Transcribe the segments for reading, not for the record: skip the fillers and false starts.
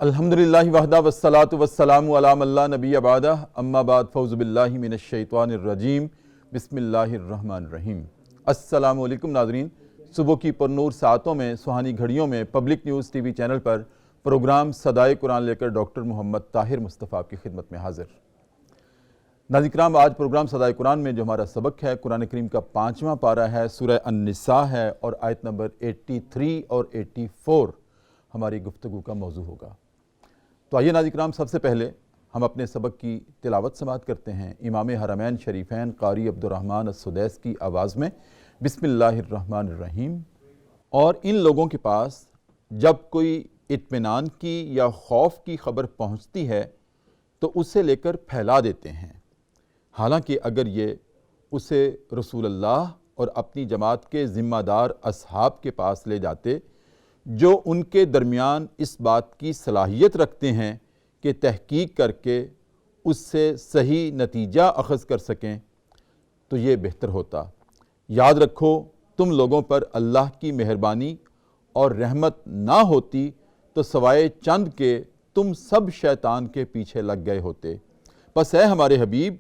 الحمدللہ وحدہ والصلاة والسلام علی من لا نبی بعدہ اما بعد فاعوذ باللہ من الشیطان الرجیم بسم اللہ الرحمن الرحیم۔ السلام علیکم ناظرین، صبح کی پرنور ساعتوں میں سہانی گھڑیوں میں public news T V channel پر پروگرام صدائے قرآن لے کر ڈاکٹر محمد طاہر مصطفیٰ آپ کی خدمت میں حاضر۔ ناظرین کرام، آج پروگرام صدائے قرآن میں جو ہمارا سبق ہے قرآن کریم کا 5واں پارہ ہے، سورہ النساء ہے اور آیت نمبر 83 اور 84 ہماری گفتگو کا موضوع ہوگا۔ تو آئیے ناظرین کرام، سب سے پہلے ہم اپنے سبق کی تلاوت سماعت کرتے ہیں امام حرمین شریفین قاری عبدالرحمن السدیس کی آواز میں۔ بسم اللہ الرحمن الرحیم۔ اور ان لوگوں کے پاس جب کوئی اطمینان کی یا خوف کی خبر پہنچتی ہے تو اسے لے کر پھیلا دیتے ہیں، حالانکہ اگر یہ اسے رسول اللہ اور اپنی جماعت کے ذمہ دار اصحاب کے پاس لے جاتے جو ان کے درمیان اس بات کی صلاحیت رکھتے ہیں کہ تحقیق کر کے اس سے صحیح نتیجہ اخذ کر سکیں تو یہ بہتر ہوتا۔ یاد رکھو، تم لوگوں پر اللہ کی مہربانی اور رحمت نہ ہوتی تو سوائے چند کے تم سب شیطان کے پیچھے لگ گئے ہوتے۔ پس اے ہمارے حبیب،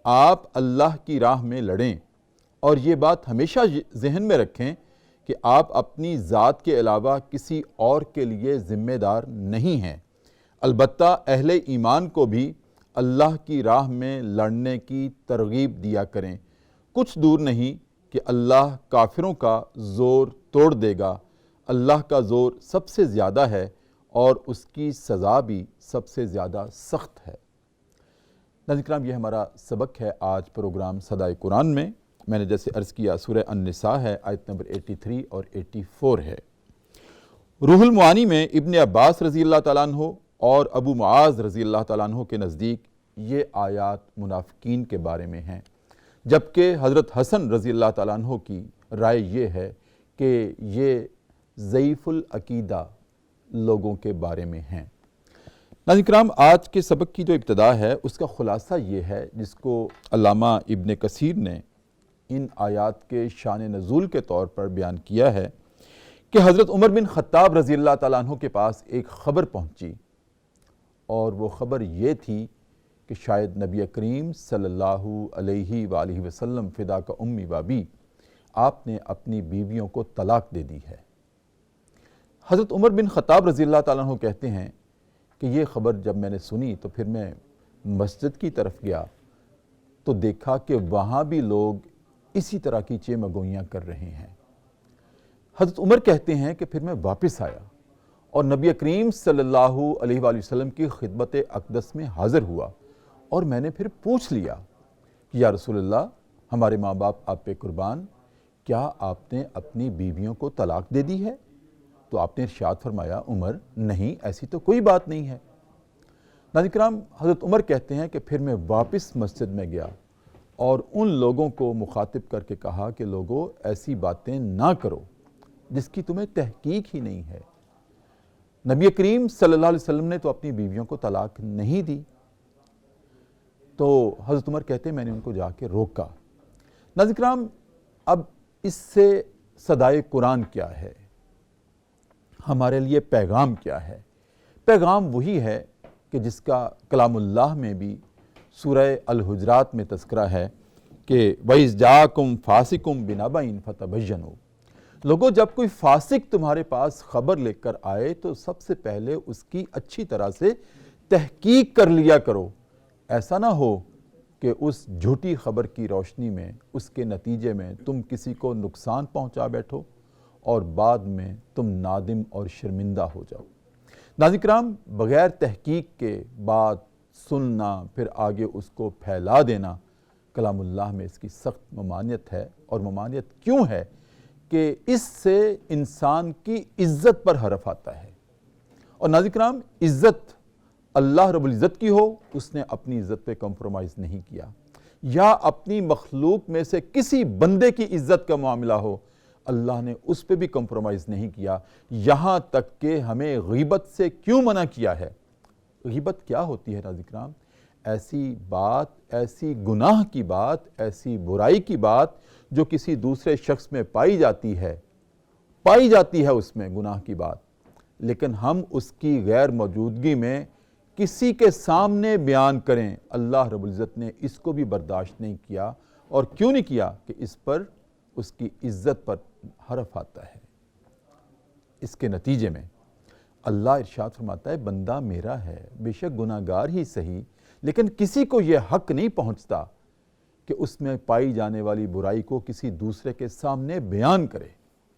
آپ اللہ کی راہ میں لڑیں اور یہ بات ہمیشہ ذہن میں رکھیں کہ آپ اپنی ذات کے علاوہ کسی اور کے لیے ذمہ دار نہیں ہیں۔ البتہ اہل ایمان کو بھی اللہ کی راہ میں لڑنے کی ترغیب دیا کریں۔ کچھ دور نہیں کہ اللہ کافروں کا زور توڑ دے گا۔ اللہ کا زور سب سے زیادہ ہے اور اس کی سزا بھی سب سے زیادہ سخت ہے۔ ناظرین کرام، یہ ہمارا سبق ہے آج پروگرام صدائے قرآن میں۔ میں نے جیسے عرض کیا سورہ النساء ہے، آیت نمبر 83 اور 84 ہے۔ روح المعانی میں ابن عباس رضی اللہ تعالیٰ عنہ اور ابو معاذ رضی اللہ تعالیٰ عنہ کے نزدیک یہ آیات منافقین کے بارے میں ہیں، جبکہ حضرت حسن رضی اللہ تعالیٰ عنہ کی رائے یہ ہے کہ یہ ضعیف العقیدہ لوگوں کے بارے میں ہیں۔ ناظرین کرام، آج کے سبق کی جو ابتدا ہے اس کا خلاصہ یہ ہے، جس کو علامہ ابن کثیر نے ان آیات کے شان نزول کے طور پر بیان کیا ہے کہ حضرت عمر بن خطاب رضی اللہ تعالیٰ عنہ کے پاس ایک خبر پہنچی، اور وہ خبر یہ تھی کہ شاید نبی کریم صلی اللہ علیہ وآلہ وسلم فدا کا امی و ابی، آپ نے اپنی بیویوں کو طلاق دے دی ہے۔ حضرت عمر بن خطاب رضی اللہ تعالیٰ عنہ کہتے ہیں کہ یہ خبر جب میں نے سنی تو پھر میں مسجد کی طرف گیا تو دیکھا کہ وہاں بھی لوگ اسی طرح کی چیمگوئیاں کر رہے ہیں۔ حضرت عمر کہتے ہیں کہ پھر میں واپس آیا اور نبی کریم صلی اللہ علیہ وآلہ وسلم کی خدمت اقدس میں حاضر ہوا، اور میں نے پھر پوچھ لیا کہ یا رسول اللہ، ہمارے ماں باپ آپ پہ قربان، کیا آپ نے اپنی بیویوں کو طلاق دے دی ہے؟ تو آپ نے ارشاد فرمایا، عمر نہیں، ایسی تو کوئی بات نہیں ہے۔ ناظرین کرام، حضرت عمر کہتے ہیں کہ پھر میں واپس مسجد میں گیا اور ان لوگوں کو مخاطب کر کے کہا کہ لوگوں، ایسی باتیں نہ کرو جس کی تمہیں تحقیق ہی نہیں ہے۔ نبی کریم صلی اللہ علیہ وسلم نے تو اپنی بیویوں کو طلاق نہیں دی۔ تو حضرت عمر کہتے ہیں میں نے ان کو جا کے روکا۔ ناظرین کرام، اب اس سے صدائے قرآن کیا ہے، ہمارے لیے پیغام کیا ہے؟ پیغام وہی ہے کہ جس کا کلام اللہ میں بھی سورہ الحجرات میں تذکرہ ہے کہ وَإِذْ جَاءَكُمْ فَاسِقٌ بِنَبَإٍ فَتَبَيَّنُوا۔ لوگوں، جب کوئی فاسق تمہارے پاس خبر لے کر آئے تو سب سے پہلے اس کی اچھی طرح سے تحقیق کر لیا کرو۔ ایسا نہ ہو کہ اس جھوٹی خبر کی روشنی میں، اس کے نتیجے میں تم کسی کو نقصان پہنچا بیٹھو اور بعد میں تم نادم اور شرمندہ ہو جاؤ۔ ناظرین کرام، بغیر تحقیق کے بات سننا پھر آگے اس کو پھیلا دینا، کلام اللہ میں اس کی سخت ممانعت ہے۔ اور ممانعت کیوں ہے؟ کہ اس سے انسان کی عزت پر حرف آتا ہے، اور ناظرین کرام، عزت اللہ رب العزت کی ہو، اس نے اپنی عزت پہ کمپرومائز نہیں کیا، یا اپنی مخلوق میں سے کسی بندے کی عزت کا معاملہ ہو، اللہ نے اس پہ بھی کمپرومائز نہیں کیا۔ یہاں تک کہ ہمیں غیبت سے کیوں منع کیا ہے؟ غیبت کیا ہوتی ہے ناظرین کرام؟ ایسی بات، ایسی گناہ کی بات، ایسی برائی کی بات جو کسی دوسرے شخص میں پائی جاتی ہے اس میں گناہ کی بات، لیکن ہم اس کی غیر موجودگی میں کسی کے سامنے بیان کریں، اللہ رب العزت نے اس کو بھی برداشت نہیں کیا۔ اور کیوں نہیں کیا؟ کہ اس پر اس کی عزت پر حرف آتا ہے۔ اس کے نتیجے میں اللہ ارشاد فرماتا ہے بندہ میرا ہے، بے شک گناہگار ہی صحیح، لیکن کسی کو یہ حق نہیں پہنچتا کہ اس میں پائی جانے والی برائی کو کسی دوسرے کے سامنے بیان کرے۔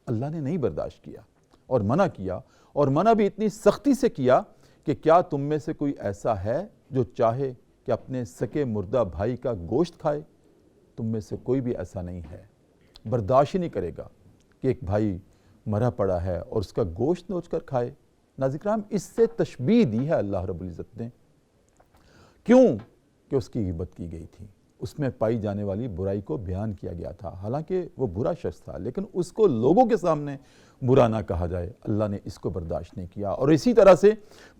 اللہ نے نہیں برداشت کیا اور منع کیا، اور منع بھی اتنی سختی سے کیا کہ کیا تم میں سے کوئی ایسا ہے جو چاہے کہ اپنے سکے مردہ بھائی کا گوشت کھائے؟ تم میں سے کوئی بھی ایسا نہیں ہے، برداشت ہی نہیں کرے گا کہ ایک بھائی مرا پڑا ہے اور اس کا گوشت نوچ کر کھائے۔ ناظرین کرام، اس سے تشبیہ دی ہے اللہ رب العزت نے۔ کیوں؟ کہ اس کی غیبت کی گئی تھی، اس میں پائی جانے والی برائی کو بیان کیا گیا تھا، حالانکہ وہ برا شخص تھا، لیکن اس کو لوگوں کے سامنے برا نہ کہا جائے، اللہ نے اس کو برداشت نہیں کیا۔ اور اسی طرح سے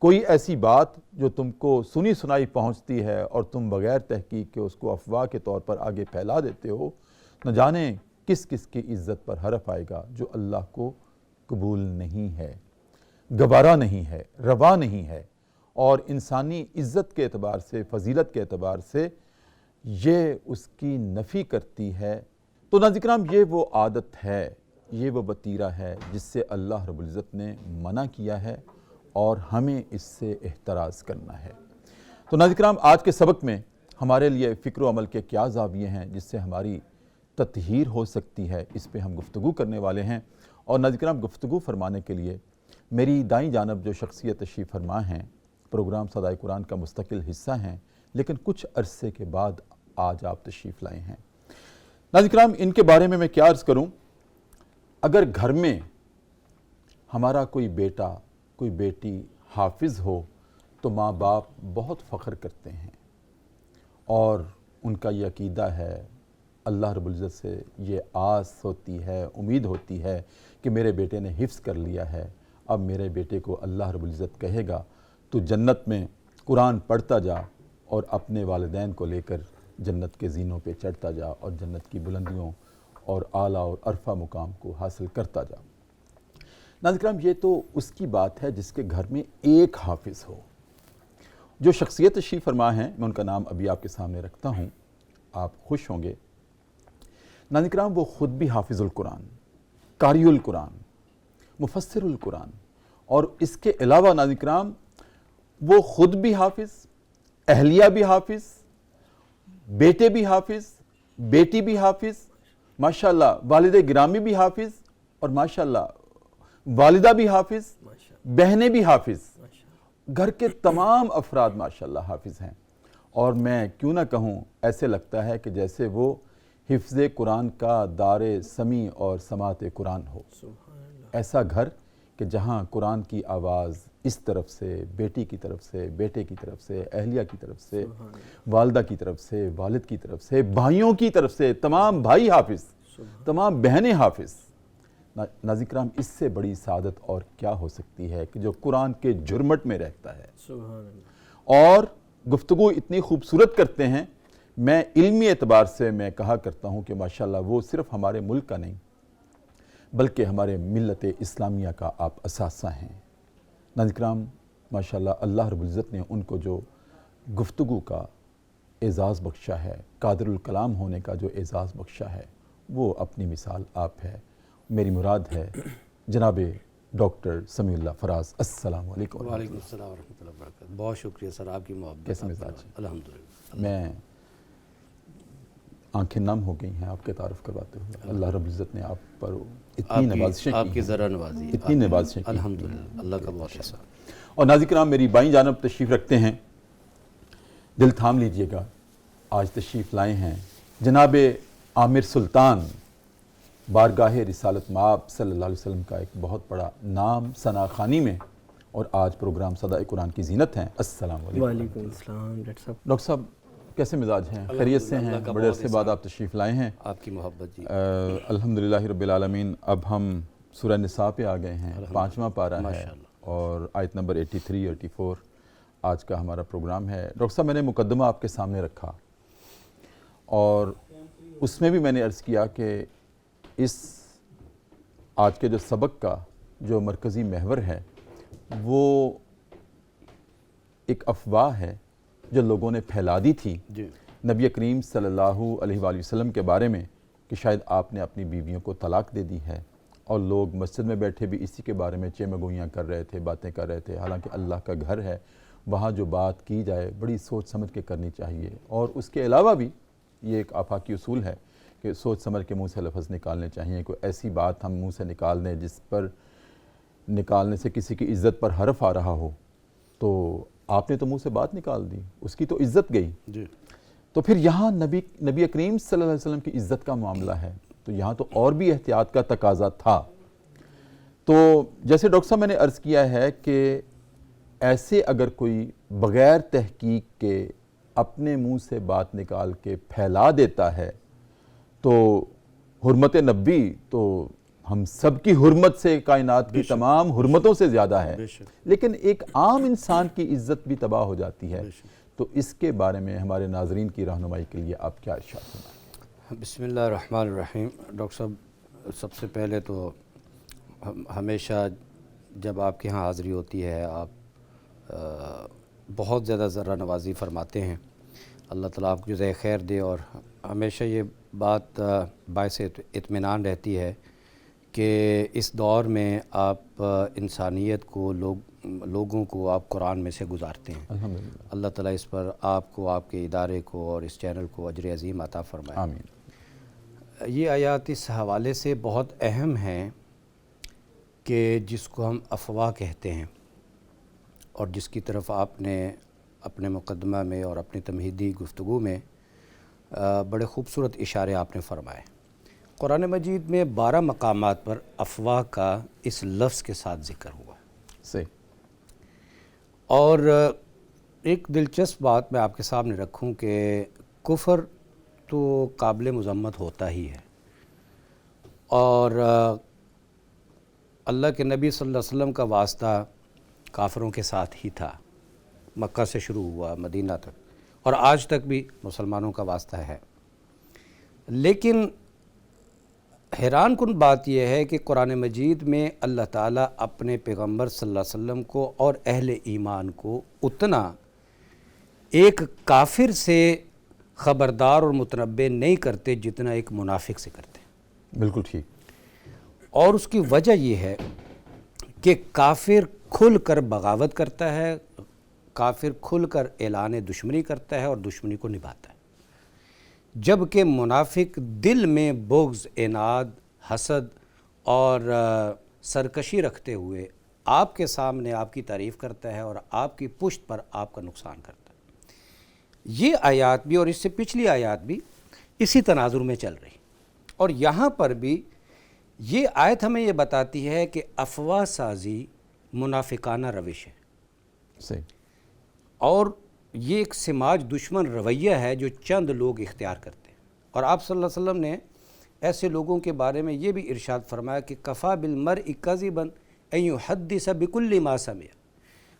کوئی ایسی بات جو تم کو سنی سنائی پہنچتی ہے اور تم بغیر تحقیق کے اس کو افواہ کے طور پر آگے پھیلا دیتے ہو، نہ جانے کس کس کی عزت پر حرف آئے گا، جو اللہ کو قبول نہیں ہے، گوارا نہیں ہے، روا نہیں ہے، اور انسانی عزت کے اعتبار سے، فضیلت کے اعتبار سے یہ اس کی نفی کرتی ہے۔ تو ناظرین کرام، یہ وہ عادت ہے، یہ وہ وتیرہ ہے جس سے اللہ رب العزت نے منع کیا ہے اور ہمیں اس سے احتراز کرنا ہے۔ تو ناظرین کرام، آج کے سبق میں ہمارے لیے فکر و عمل کے کیا زاویے ہیں جس سے ہماری تطہیر ہو سکتی ہے، اس پہ ہم گفتگو کرنے والے ہیں۔ اور ناظرین کرام، گفتگو فرمانے کے لیے میری دائیں جانب جو شخصیت تشریف فرما ہیں، پروگرام صدائے قرآن کا مستقل حصہ ہیں، لیکن کچھ عرصے کے بعد آج آپ تشریف لائے ہیں۔ ناظرین کرام، ان کے بارے میں کیا عرض کروں؟ اگر گھر میں ہمارا کوئی بیٹا، کوئی بیٹی حافظ ہو تو ماں باپ بہت فخر کرتے ہیں، اور ان کا یہ عقیدہ ہے، اللہ رب العزت سے یہ آس ہوتی ہے، امید ہوتی ہے کہ میرے بیٹے نے حفظ کر لیا ہے، اب میرے بیٹے کو اللہ رب العزت کہے گا تو جنت میں قرآن پڑھتا جا اور اپنے والدین کو لے کر جنت کے زینوں پہ چڑھتا جا اور جنت کی بلندیوں اور اعلیٰ اور عرفہ مقام کو حاصل کرتا جا۔ ناظرین کرام، یہ تو اس کی بات ہے جس کے گھر میں ایک حافظ ہو۔ جو شخصیت تشریف فرما ہیں، میں ان کا نام ابھی آپ کے سامنے رکھتا ہوں، آپ خوش ہوں گے۔ ناظرین کرام، وہ خود بھی حافظ القرآن، قاری القرآن، مفسر القرآن، اور اس کے علاوہ ناظرین کرام وہ خود بھی حافظ، اہلیہ بھی حافظ، بیٹے بھی حافظ، بیٹی بھی حافظ، ماشاءاللہ والد گرامی بھی حافظ، اور ماشاءاللہ والدہ بھی حافظ، بہنیں بھی حافظ، گھر کے تمام افراد ماشاءاللہ حافظ ہیں۔ اور میں کیوں نہ کہوں، ایسے لگتا ہے کہ جیسے وہ حفظ قرآن کا دار سمیع اور سماعت قرآن ہو۔ ایسا گھر کہ جہاں قرآن کی آواز اس طرف سے، بیٹی کی طرف سے، بیٹے کی طرف سے، اہلیہ کی طرف سے، والدہ کی طرف سے، والد کی طرف سے، بھائیوں کی طرف سے، تمام بھائی حافظ، تمام بہنیں حافظ۔ ناظرین کرام، اس سے بڑی سعادت اور کیا ہو سکتی ہے کہ جو قرآن کے جھرمٹ میں رہتا ہے اور گفتگو اتنی خوبصورت کرتے ہیں۔ میں علمی اعتبار سے میں کہا کرتا ہوں کہ ماشاءاللہ وہ صرف ہمارے ملک کا نہیں بلکہ ہمارے ملت اسلامیہ کا آپ اثاثہ ہیں۔ ناظرین کرام، ماشاءاللہ اللہ رب العزت نے ان کو جو گفتگو کا اعزاز بخشا ہے، قادر الکلام ہونے کا جو اعزاز بخشا ہے، وہ اپنی مثال آپ ہے۔ میری مراد ہے جناب ڈاکٹر سمیع اللہ فراز۔ السلام علیکم۔ وعلیکم السلام ورحمۃ اللہ وبرکاتہ۔ بہت شکریہ سر، آپ کی محبت۔ کیسے مزاج ہیں؟ الحمدللہ۔ میں آنکھیں نم ہو گئی ہیں آپ کے تعارف کرواتے ہوئے۔ اللہ رب العزت نے آپ پر اتنی نوازشیں کی ہیں، آپ کی ذرا نوازی، اتنی نوازشیں کی ہیں۔ الحمدللہ، اللہ کا بہت احسان۔ اور ناظرین کرام، میری بائیں جانب تشریف رکھتے ہیں، دل تھام لیجئے گا، آج تشریف لائے ہیں جناب عامر سلطان، بارگاہ رسالت مآب صلی اللہ علیہ وسلم کا ایک بہت بڑا نام ثنا خوانی میں، اور آج پروگرام صدائے قرآن کی زینت ہیں۔ السلام علیکم۔ وعلیکم السلام ڈاکٹر صاحب۔ ڈاکٹر صاحب کیسے مزاج ہیں؟ خیریت سے ہیں؟ بڑے عرصے بعد آپ تشریف لائے ہیں۔ آپ کی محبت جی۔ الحمدللہ رب العالمین۔ اب ہم سورہ نساء پہ آ گئے ہیں، 5واں پارہ ہے، اور آیت نمبر 83 84 آج کا ہمارا پروگرام ہے۔ ڈاکٹر صاحب، میں نے مقدمہ آپ کے سامنے رکھا اور اس میں بھی میں نے عرض کیا کہ اس آج کے جو سبق کا جو مرکزی محور ہے وہ ایک افواہ ہے جو لوگوں نے پھیلا دی تھی جی نبی کریم صلی اللہ علیہ وآلہ وسلم کے بارے میں کہ شاید آپ نے اپنی بیویوں کو طلاق دے دی ہے، اور لوگ مسجد میں بیٹھے بھی اسی کے بارے میں چیمگوئیاں کر رہے تھے، باتیں کر رہے تھے، حالانکہ اللہ کا گھر ہے، وہاں جو بات کی جائے بڑی سوچ سمجھ کے کرنی چاہیے، اور اس کے علاوہ بھی یہ ایک آفاقی اصول ہے کہ سوچ سمجھ کے منہ سے لفظ نکالنے چاہیے۔ کوئی ایسی بات ہم منہ سے نکال دیں جس پر نکالنے سے کسی کی عزت پر حرف آ رہا ہو، تو آپ نے تو منہ سے بات نکال دی، اس کی تو عزت گئی۔ جی تو پھر یہاں نبی کریم صلی اللہ علیہ وسلم کی عزت کا معاملہ ہے، تو یہاں تو اور بھی احتیاط کا تقاضا تھا۔ تو جیسے ڈاکٹر صاحب میں نے عرض کیا ہے کہ ایسے اگر کوئی بغیر تحقیق کے اپنے منہ سے بات نکال کے پھیلا دیتا ہے تو حرمت نبی تو ہم سب کی حرمت سے، کائنات کی تمام حرمتوں سے زیادہ ہے، لیکن ایک عام انسان کی عزت بھی تباہ ہو جاتی ہے۔ تو اس کے بارے میں ہمارے ناظرین کی رہنمائی کے لیے آپ کیا ارشاد فرمائیں؟ بسم اللہ الرحمن الرحیم۔ ڈاکٹر صاحب، سب سے پہلے تو ہمیشہ جب آپ کے ہاں حاضری ہوتی ہے آپ بہت زیادہ ذرہ نوازی فرماتے ہیں، اللہ تعالیٰ آپ کو جزائے خیر دے، اور ہمیشہ یہ بات باعث اطمینان رہتی ہے کہ اس دور میں آپ انسانیت کو لوگوں کو آپ قرآن میں سے گزارتے ہیں۔ الحمدللہ، اللہ تعالیٰ اس پر آپ کو، آپ کے ادارے کو اور اس چینل کو اجر عظیم عطا فرمائے۔ آمین۔ یہ آیات اس حوالے سے بہت اہم ہیں کہ جس کو ہم افواہ کہتے ہیں، اور جس کی طرف آپ نے اپنے مقدمہ میں اور اپنی تمہیدی گفتگو میں بڑے خوبصورت اشارے آپ نے فرمائے۔ قرآن مجید میں 12 مقامات پر افواہ کا اس لفظ کے ساتھ ذکر ہوا۔ صحیح۔ اور ایک دلچسپ بات میں آپ کے سامنے رکھوں کہ کفر تو قابل مذمت ہوتا ہی ہے، اور اللہ کے نبی صلی اللہ علیہ وسلم کا واسطہ کافروں کے ساتھ ہی تھا، مکہ سے شروع ہوا مدینہ تک، اور آج تک بھی مسلمانوں کا واسطہ ہے۔ لیکن حیران کن بات یہ ہے کہ قرآن مجید میں اللہ تعالیٰ اپنے پیغمبر صلی اللہ علیہ وسلم کو اور اہل ایمان کو اتنا ایک کافر سے خبردار اور متنبہ نہیں کرتے جتنا ایک منافق سے کرتے ہیں۔ بالکل ٹھیک۔ اور اس کی وجہ یہ ہے کہ کافر کھل کر بغاوت کرتا ہے، کافر کھل کر اعلان دشمنی کرتا ہے اور دشمنی کو نبھاتا ہے، جبکہ منافق دل میں بغض، عناد، حسد اور سرکشی رکھتے ہوئے آپ کے سامنے آپ کی تعریف کرتا ہے اور آپ کی پشت پر آپ کا نقصان کرتا ہے۔ یہ آیات بھی اور اس سے پچھلی آیات بھی اسی تناظر میں چل رہی، اور یہاں پر بھی یہ آیت ہمیں یہ بتاتی ہے کہ افواہ سازی منافقانہ روش ہے، صحیح، اور یہ ایک سماج دشمن رویہ ہے جو چند لوگ اختیار کرتے ہیں۔ اور آپ صلی اللہ علیہ وسلم نے ایسے لوگوں کے بارے میں یہ بھی ارشاد فرمایا کہ کفا بالمرء کذبا ان یحدث بکل ما سمع۔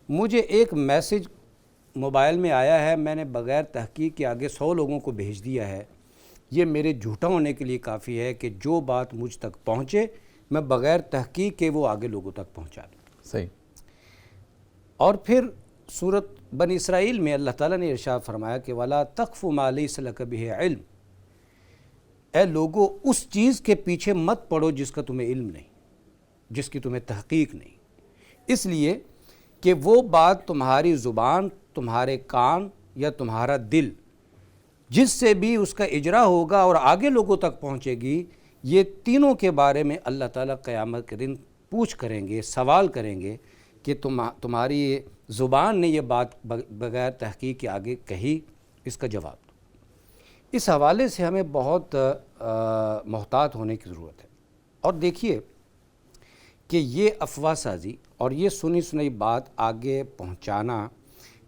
مجھے ایک میسج موبائل میں آیا ہے، میں نے بغیر تحقیق کے آگے 100 لوگوں کو بھیج دیا ہے، یہ میرے جھوٹا ہونے کے لیے کافی ہے کہ جو بات مجھ تک پہنچے میں بغیر تحقیق کے وہ آگے لوگوں تک پہنچا دوں۔ صحیح۔ اور پھر سورۃ بنی اسرائیل میں اللہ تعالیٰ نے ارشاد فرمایا کہ وَلَا تَقْفُ مَا لَيْسَ لَكَ بِهِ عِلْم۔ اے لوگو اس چیز کے پیچھے مت پڑو جس کا تمہیں علم نہیں، جس کی تمہیں تحقیق نہیں، اس لیے کہ وہ بات تمہاری زبان، تمہارے کان یا تمہارا دل جس سے بھی اس کا اجرا ہوگا اور آگے لوگوں تک پہنچے گی، یہ تینوں کے بارے میں اللہ تعالیٰ قیامت کے دن پوچھ کریں گے، سوال کریں گے کہ تمہاری زبان نے یہ بات بغیر تحقیق کے آگے کہی، اس کا جواب دو۔ اس حوالے سے ہمیں بہت محتاط ہونے کی ضرورت ہے۔ اور دیکھیے کہ یہ افواہ سازی اور یہ سنی سنائی بات آگے پہنچانا،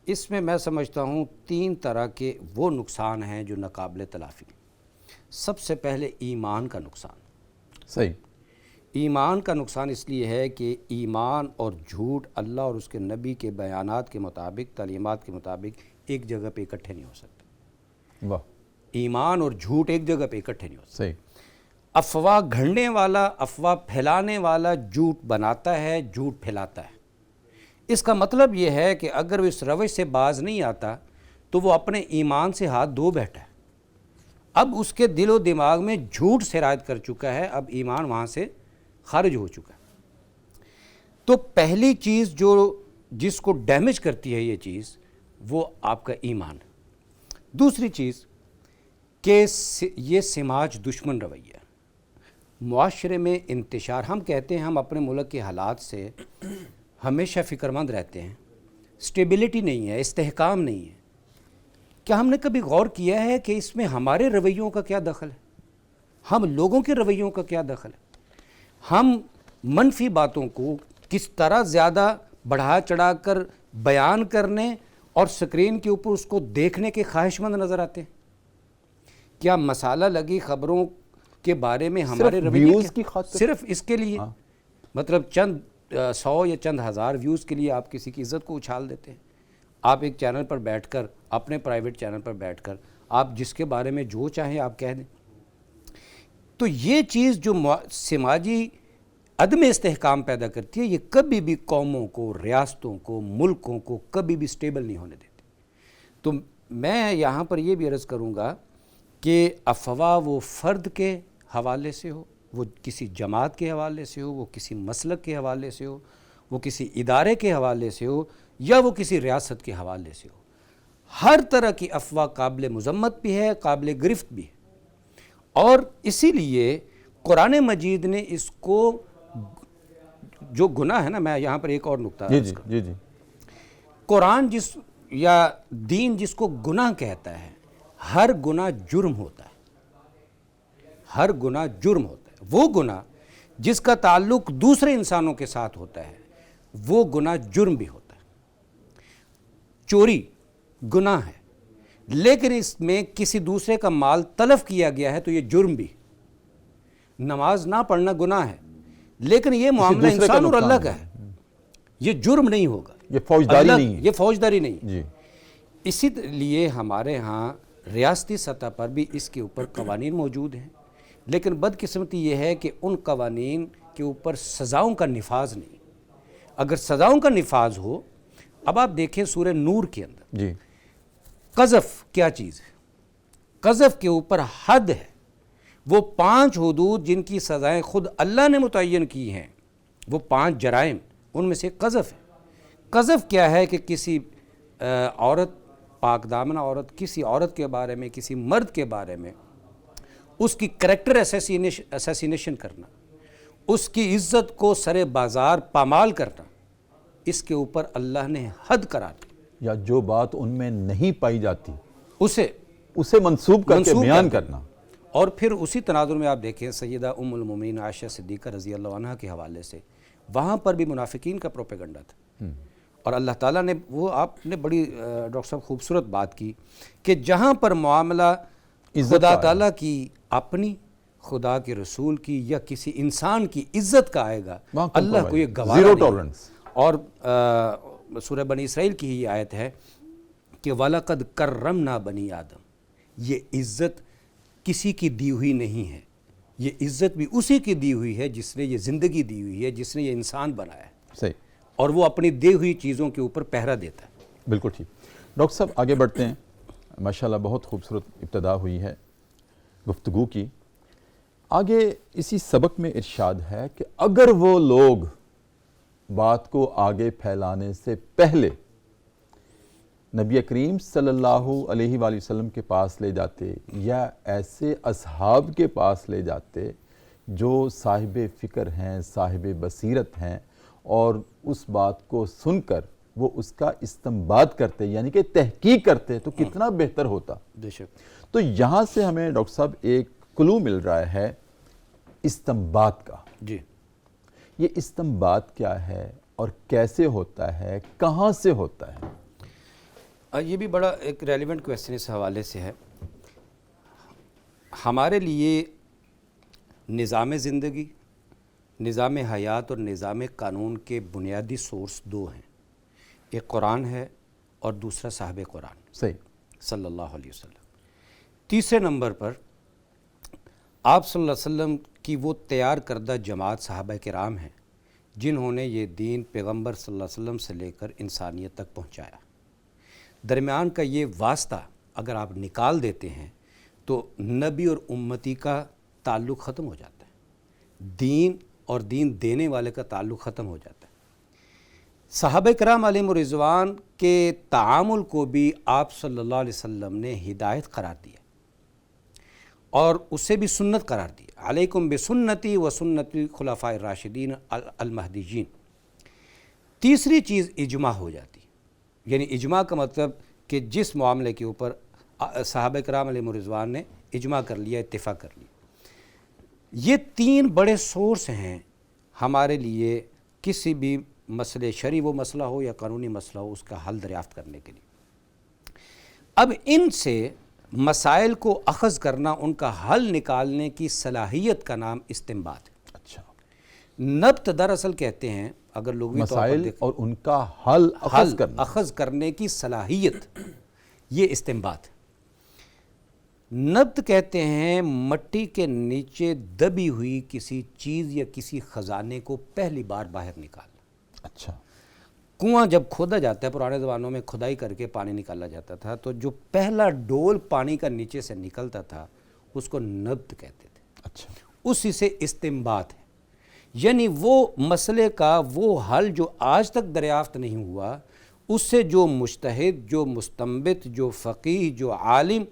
اس میں سمجھتا ہوں 3 طرح کے وہ نقصان ہیں جو ناقابل تلافی ہیں۔ سب سے پہلے ایمان کا نقصان۔ صحیح۔ ایمان کا نقصان اس لیے ہے کہ ایمان اور جھوٹ اللہ اور اس کے نبی کے بیانات کے مطابق، تعلیمات کے مطابق ایک جگہ پہ اکٹھے نہیں ہو سکتے۔ واہ۔ ایمان اور جھوٹ ایک جگہ پہ اکٹھے نہیں ہو سکتے۔ صحیح۔ افواہ گھڑنے والا، افواہ پھیلانے والا جھوٹ بناتا ہے، جھوٹ پھیلاتا ہے، اس کا مطلب یہ ہے کہ اگر وہ اس روش سے باز نہیں آتا تو وہ اپنے ایمان سے ہاتھ دھو بیٹھا ہے، اب اس کے دل و دماغ میں جھوٹ سرایت کر چکا ہے، اب ایمان وہاں سے خارج ہو چکا ہے۔ تو پہلی چیز جس کو ڈیمیج کرتی ہے یہ چیز، وہ آپ کا ایمان ہے۔ دوسری چیز کہ یہ سماج دشمن رویہ، معاشرے میں انتشار، ہم کہتے ہیں ہم اپنے ملک کے حالات سے ہمیشہ فکر مند رہتے ہیں، سٹیبلٹی نہیں ہے، استحکام نہیں ہے۔ کیا ہم نے کبھی غور کیا ہے کہ اس میں ہمارے رویوں کا کیا دخل ہے؟ ہم لوگوں کے رویوں کا کیا دخل ہے؟ ہم منفی باتوں کو کس طرح زیادہ بڑھا چڑھا کر بیان کرنے اور سکرین کے اوپر اس کو دیکھنے کے خواہش مند نظر آتے ہیں؟ کیا مسالہ لگی خبروں کے بارے میں ہمارے رویے صرف اس کے لیے، مطلب چند 100 یا چند ہزار ویوز کے لیے آپ کسی کی عزت کو اچھال دیتے ہیں؟ آپ ایک چینل پر بیٹھ کر، اپنے پرائیویٹ چینل پر بیٹھ کر آپ جس کے بارے میں جو چاہیں آپ کہہ دیں۔ تو یہ چیز جو سماجی عدم استحکام پیدا کرتی ہے، یہ کبھی بھی قوموں کو، ریاستوں کو، ملکوں کو کبھی بھی سٹیبل نہیں ہونے دیتی۔ تو میں یہاں پر یہ بھی عرض کروں گا کہ افواہ وہ فرد کے حوالے سے ہو، وہ کسی جماعت کے حوالے سے ہو، وہ کسی مسلک کے حوالے سے ہو، وہ کسی ادارے کے حوالے سے ہو، یا وہ کسی ریاست کے حوالے سے ہو، ہر طرح کی افواہ قابل مذمت بھی ہے، قابل گرفت بھی ہے۔ اور اسی لیے قرآن مجید نے اس کو جو گناہ ہے نا، میں یہاں پر ایک اور نکتہ عرض کروں۔ جی قرآن یا دین جس کو گناہ کہتا ہے، ہر گناہ جرم ہوتا ہے، ہر گناہ جرم ہوتا ہے۔ وہ گناہ جس کا تعلق دوسرے انسانوں کے ساتھ ہوتا ہے وہ گناہ جرم بھی ہوتا ہے۔ چوری گناہ ہے، لیکن اس میں کسی دوسرے کا مال تلف کیا گیا ہے تو یہ جرم بھی۔ نماز نہ پڑھنا گناہ ہے، لیکن یہ معاملہ انسان اور اللہ کا ہے، یہ جرم نہیں ہوگا، یہ فوجداری نہیں ہے، یہ فوجداری نہیں جی۔ اسی لیے ہمارے ہاں ریاستی سطح پر بھی اس کے اوپر قوانین موجود ہیں، لیکن بدقسمتی یہ ہے کہ ان قوانین کے اوپر سزاؤں کا نفاذ نہیں۔ اگر سزاؤں کا نفاذ ہو، اب آپ دیکھیں سورہ نور کے اندر جی، قذف کیا چیز ہے؟ قذف کے اوپر حد ہے، وہ 5 حدود جن کی سزائیں خود اللہ نے متعین کی ہیں، وہ 5 جرائم، ان میں سے قذف ہے۔ قذف کیا ہے کہ کسی عورت، پاک دامنہ عورت، کسی عورت کے بارے میں، کسی مرد کے بارے میں اس کی کریکٹر اسیسینیشن کرنا، اس کی عزت کو سر بازار پامال کرنا، اس کے اوپر اللہ نے حد قرار دی۔ یا جو بات ان میں نہیں پائی جاتی اسے منسوب کر کے بیان کرنا۔ اور پھر اسی تناظر میں آپ دیکھیں سیدہ ام المومنین عائشہ صدیقہ رضی اللہ عنہ کے حوالے سے، وہاں پر بھی منافقین کا پروپیگنڈا تھا۔ اور اللہ تعالیٰ نے، وہ آپ نے بڑی ڈاکٹر صاحب خوبصورت بات کی کہ جہاں پر معاملہ خدا تعالیٰ کی، اپنی، خدا کے رسول کی یا کسی انسان کی عزت کا آئے گا، اللہ کو یہ گوارا نہیں۔ Zero tolerance. اور سورہ بنی اسرائیل کی ہی آیت ہے کہ وَلَقَدْ كَرَّمْنَا بَنِي آدم، یہ عزت کسی کی دی ہوئی نہیں ہے، یہ عزت بھی اسی کی دی ہوئی ہے جس نے یہ زندگی دی ہوئی ہے، جس نے یہ انسان بنایا ہے، صحیح، اور وہ اپنی دی ہوئی چیزوں کے اوپر پہرا دیتا ہے۔ بالکل ٹھیک۔ ڈاکٹر صاحب آگے بڑھتے ہیں، ماشاءاللہ بہت خوبصورت ابتدا ہوئی ہے گفتگو کی۔ آگے اسی سبق میں ارشاد ہے کہ اگر وہ لوگ بات کو آگے پھیلانے سے پہلے نبی کریم صلی اللہ علیہ وآلہ وسلم کے پاس لے جاتے یا ایسے اصحاب کے پاس لے جاتے جو صاحب فکر ہیں، صاحب بصیرت ہیں، اور اس بات کو سن کر وہ اس کا استنباط کرتے یعنی کہ تحقیق کرتے تو کتنا بہتر ہوتا۔ بے شک۔ تو یہاں سے ہمیں ڈاکٹر صاحب ایک کلو مل رہا ہے استنباط کا۔ جی، یہ استنباط کیا ہے اور کیسے ہوتا ہے، کہاں سے ہوتا ہے؟ یہ بھی بڑا ایک ریلیونٹ کویسچن اس حوالے سے ہے۔ ہمارے لیے نظام زندگی، نظام حیات اور نظام قانون کے بنیادی سورس 2 ہیں، ایک قرآن ہے اور دوسرا صاحب قرآن صحیح، صلی اللہ علیہ وسلم۔ تیسرے نمبر پر آپ صلی اللہ علیہ وسلم کی وہ تیار کردہ جماعت صحابہ کرام ہیں جنہوں نے یہ دین پیغمبر صلی اللہ علیہ وسلم سے لے کر انسانیت تک پہنچایا۔ درمیان کا یہ واسطہ اگر آپ نکال دیتے ہیں تو نبی اور امتی کا تعلق ختم ہو جاتا ہے، دین اور دین دینے والے کا تعلق ختم ہو جاتا ہے۔ صحابہ کرام علیہم رضوان کے تعامل کو بھی آپ صلی اللہ علیہ وسلم نے ہدایت قرار دیا اور اسے بھی سنت قرار دیا۔ علیکم بسنتی و سنتی خلفاء الراشدین المہدیین۔ تیسری چیز اجماع ہو جاتی، یعنی اجماع کا مطلب کہ جس معاملے کے اوپر صحابہ کرام علیہم رضوان نے اجماع کر لیا، اتفاق کر لیا۔ یہ تین بڑے سورس ہیں ہمارے لیے کسی بھی مسئلے، شرعی وہ مسئلہ ہو یا قانونی مسئلہ ہو، اس کا حل دریافت کرنے کے لیے۔ اب ان سے مسائل کو اخذ کرنا، ان کا حل نکالنے کی صلاحیت کا نام استنباط ہے۔ اچھا، نبت دراصل کہتے ہیں، اگر لغوی طور پر مسائل اور ان کا حل اخذ کرنے کی صلاحیت، یہ استنباط ہے۔ نبت کہتے ہیں مٹی کے نیچے دبی ہوئی کسی چیز یا کسی خزانے کو پہلی بار باہر نکالنا۔ اچھا، کنواں جب کھودا جاتا ہے، پرانے زمانوں میں کھدائی کر کے پانی نکالا جاتا تھا، تو جو پہلا ڈول پانی کا نیچے سے نکلتا تھا اس کو نبت کہتے تھے۔ اچھا، اسی سے استنباط ہے، یعنی وہ مسئلے کا وہ حل جو آج تک دریافت نہیں ہوا، اس سے جو مجتہد، جو مستنبط، جو فقیہ، جو عالم،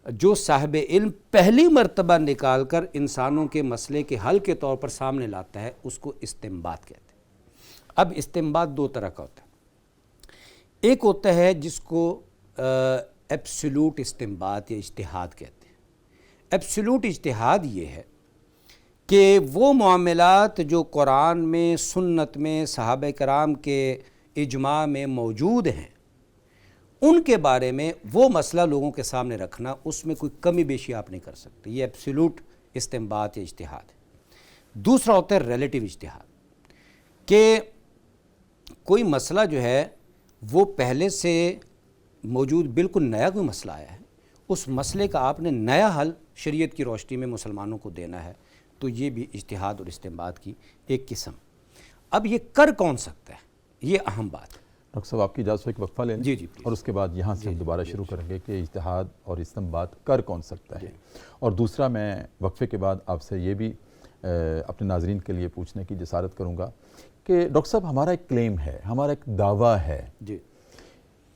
جو صاحب علم پہلی مرتبہ نکال کر انسانوں کے مسئلے کے حل کے طور پر سامنے لاتا ہے، اس کو استنباط کہتے ہیں۔ اب استنباط دو طرح کا ہوتا ہے، ایک ہوتا ہے جس کو ایبسولوٹ استنباط یا اجتہاد کہتے ہیں۔ ایبسولوٹ اجتہاد یہ ہے کہ وہ معاملات جو قرآن میں، سنت میں، صحابہ کرام کے اجماع میں موجود ہیں، ان کے بارے میں وہ مسئلہ لوگوں کے سامنے رکھنا، اس میں کوئی کمی بیشی آپ نہیں کر سکتے، یہ ایبسولوٹ استنباط یا اجتہاد ہے۔ دوسرا ہوتا ہے ریلیٹیو اجتہاد، کہ کوئی مسئلہ جو ہے وہ پہلے سے موجود بالکل نیا کوئی مسئلہ آیا ہے، اس مسئلے کا آپ نے نیا حل شریعت کی روشنی میں مسلمانوں کو دینا ہے، تو یہ بھی اجتہاد اور استنباط کی ایک قسم۔ اب یہ کر کون سکتا ہے، یہ اہم بات ہے۔ ڈاکٹر صاحب آپ کی اجازت سے ایک وقفہ لیں جی جی، اور اس کے بعد یہاں سے دوبارہ شروع کریں گے کہ اجتہاد اور استنباط کر کون سکتا ہے۔ اور دوسرا، میں وقفے کے بعد آپ سے یہ بھی اپنے ناظرین کے لیے پوچھنے کی جسارت کروں گا کہ ڈاکٹر صاحب ہمارا ایک کلیم ہے، ہمارا ایک دعویٰ ہے جی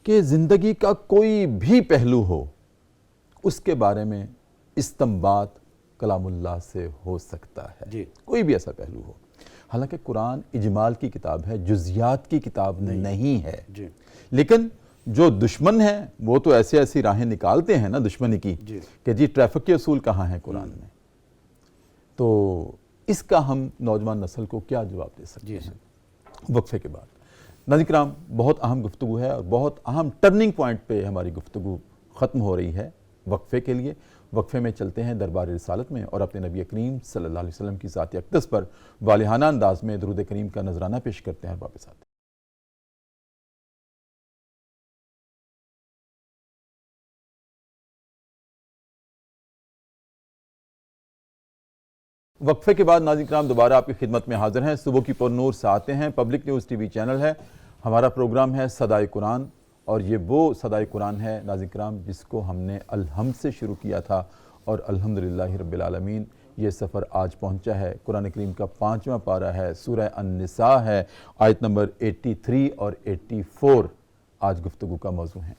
کہ زندگی کا کوئی بھی پہلو ہو اس کے بارے میں استنباط کلام اللہ سے ہو سکتا ہے، جی، کوئی بھی ایسا پہلو ہو۔ حالانکہ قرآن اجمال کی کتاب ہے، جزیات کی کتاب نہیں ہے، جی لیکن جو دشمن ہیں وہ تو ایسی راہیں نکالتے ہیں نا دشمنی کی کہ جی ٹریفک کے اصول کہاں ہیں قرآن میں، تو اس کا ہم نوجوان نسل کو کیا جواب دے سکتے ہیں؟ وقفے کے بعد ناظرین کرام، بہت اہم گفتگو ہے اور بہت اہم ٹرننگ پوائنٹ پہ ہماری گفتگو ختم ہو رہی ہے۔ وقفے کے لیے، وقفے میں چلتے ہیں دربار رسالت میں اور اپنے نبی کریم صلی اللہ علیہ وسلم کی ذات اقدس پر والہانہ انداز میں درود کریم کا نذرانہ پیش کرتے ہیں۔ واپس آتے ہیں۔ وقفے کے بعد ناظرین کرام دوبارہ آپ کی خدمت میں حاضر ہیں۔ صبح کی پر نور سے آتے ہیں، public news T V channel ہے، ہمارا پروگرام ہے صدائے قرآن، اور یہ وہ صدائے قرآن ہے ناظرین کرام جس کو ہم نے الحمد سے شروع کیا تھا، اور الحمدللہ رب العالمین یہ سفر آج پہنچا ہے۔ قرآن کریم کا 5واں پارہ ہے، سورہ النساء ہے، آیت نمبر 83 اور 84 آج گفتگو کا موضوع ہے۔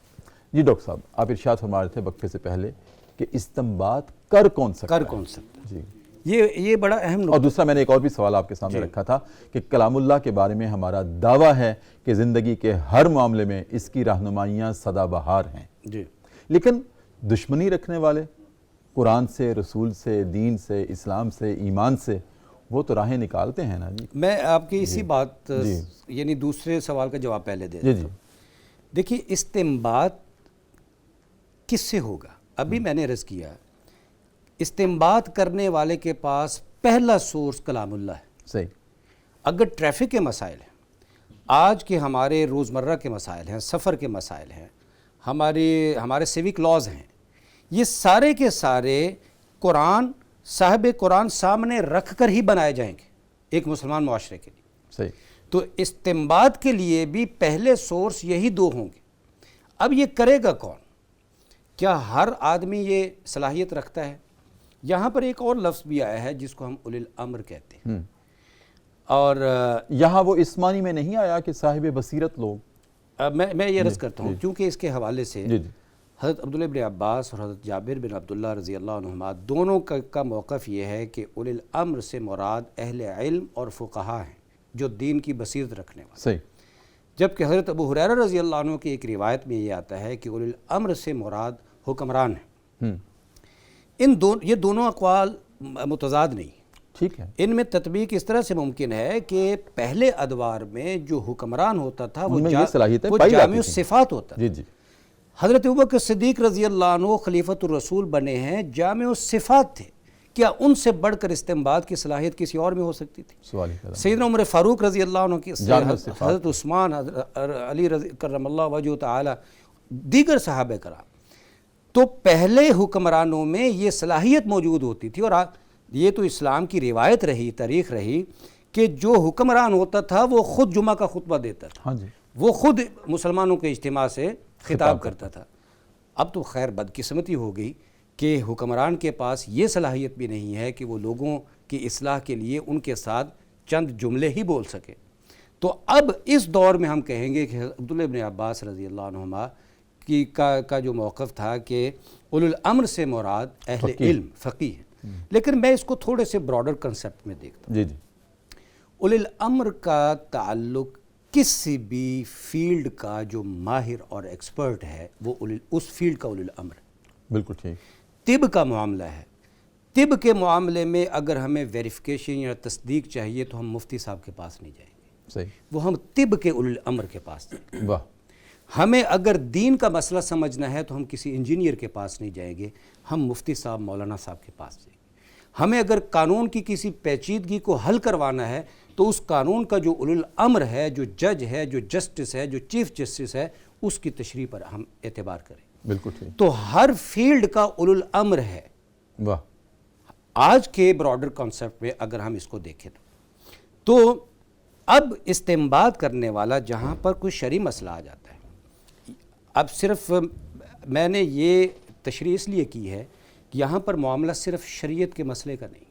جی ڈاکٹر صاحب، آپ ارشاد فرما رہے تھے وقفے سے پہلے کہ استنباط کر کون سکتا ہے؟ کر کون سکتا ہے، جی، یہ بڑا اہم اور نقطہ۔ دوسرا میں نے ایک اور بھی سوال آپ کے سامنے رکھا تھا کہ کلام اللہ کے بارے میں ہمارا دعویٰ ہے کہ زندگی کے ہر معاملے میں اس کی رہنمائیاں سدا بہار ہیں، جی، لیکن دشمنی رکھنے والے قرآن سے، رسول سے، دین سے، اسلام سے، ایمان سے، وہ تو راہیں نکالتے ہیں نا جی۔ میں آپ کی اسی بات یعنی دوسرے سوال کا جواب پہلے دے دیتا ہوں۔ دیکھیے استنباط کس سے ہوگا؟ ابھی میں نے عرض کیا استنباط کرنے والے کے پاس پہلا سورس کلام اللہ ہے۔ صحیح۔ اگر ٹریفک کے مسائل ہیں، آج کے ہمارے روزمرہ کے مسائل ہیں، سفر کے مسائل ہیں، ہمارے سیوک لاز ہیں، یہ سارے کے سارے صاحب قرآن سامنے رکھ کر ہی بنائے جائیں گے ایک مسلمان معاشرے کے لیے۔ صحیح. تو استنباط کے لیے بھی پہلے سورس یہی دو ہوں گے. اب یہ کرے گا کون؟ کیا ہر آدمی یہ صلاحیت رکھتا ہے؟ یہاں پر ایک اور لفظ بھی آیا ہے جس کو ہم اولی الامر کہتے ہیں. اور یہاں وہ اسمانی میں نہیں آیا کہ صاحب بصیرت لوگ؟ میں یہ عرض کرتا ہوں کیونکہ اس کے حوالے سے جی حضرت عبداللہ بن عباس اور حضرت جابر بن عبداللہ رضی اللہ عنہما دونوں کا موقف یہ ہے کہ اولی الامر سے مراد اہل علم اور فقہا ہیں جو دین کی بصیرت رکھنے والے. صحیح. جبکہ حضرت ابو ہریرہ رضی اللہ عنہ کی ایک روایت میں یہ آتا ہے کہ اولی الامر سے مراد حکمران ہیں. یہ دونوں اقوال متضاد نہیں. ٹھیک ہے. ان میں تطبیق اس طرح سے ممکن ہے کہ پہلے ادوار میں جو حکمران ہوتا تھا وہ جامع الصفات ہوتا. جی جی. حضرت ابوبکر صدیق رضی اللہ عنہ خلیفۃ الرسول بنے ہیں، جامع الصفات تھے. کیا ان سے بڑھ کر استنباط کی صلاحیت کسی اور میں ہو سکتی تھی؟ سیدنا عمر فاروق رضی اللہ عنہ کی، حضرت عثمان، علی کرم اللہ وجہہ تعالی، دیگر صحابہ کرام. تو پہلے حکمرانوں میں یہ صلاحیت موجود ہوتی تھی. اور یہ تو اسلام کی روایت رہی، تاریخ رہی کہ جو حکمران ہوتا تھا وہ خود جمعہ کا خطبہ دیتا تھا. ہاں جی. وہ خود مسلمانوں کے اجتماع سے خطاب کرتا تھا. اب تو خیر بدقسمتی ہو گئی کہ حکمران کے پاس یہ صلاحیت بھی نہیں ہے کہ وہ لوگوں کی اصلاح کے لیے ان کے ساتھ چند جملے ہی بول سکے. تو اب اس دور میں ہم کہیں گے کہ عبداللہ بن عباس رضی اللہ عنہما کا جو موقف تھا کہ اولی الامر سے مراد اہل علم، فقیہ ہے. لیکن میں اس کو تھوڑے سے براڈر کنسیپٹ میں دیکھتا ہوں. جی جی. اولی الامر کا تعلق کسی بھی فیلڈ کا جو ماہر اور ایکسپرٹ ہے وہ اس فیلڈ کا اولی الامر ہے. بالکل ٹھیک. طب کا معاملہ ہے. طب کے معاملے میں اگر ہمیں ویریفیکیشن یا تصدیق چاہیے تو ہم مفتی صاحب کے پاس نہیں جائیں گے. صحیح. وہ ہم طب کے اولی الامر کے پاس جائیں گے. واہ. ہمیں اگر دین کا مسئلہ سمجھنا ہے تو ہم کسی انجینئر کے پاس نہیں جائیں گے، ہم مفتی صاحب مولانا صاحب کے پاس جائیں گے. ہمیں اگر قانون کی کسی پیچیدگی کو حل کروانا ہے تو اس قانون کا جو اولی الامر ہے، جو جج ہے، جو جسٹس ہے، جو چیف جسٹس ہے، اس کی تشریح پر ہم اعتبار کریں. بالکل ٹھیک. تو ہر فیلڈ کا اولی الامر ہے. واہ. آج کے براڈر کانسیپٹ میں اگر ہم اس کو دیکھیں تو اب استنباط کرنے والا جہاں پر کوئی شرعی مسئلہ آ جاتا ہے، اب صرف میں نے یہ تشریح اس لیے کی ہے کہ یہاں پر معاملہ صرف شریعت کے مسئلے کا نہیں.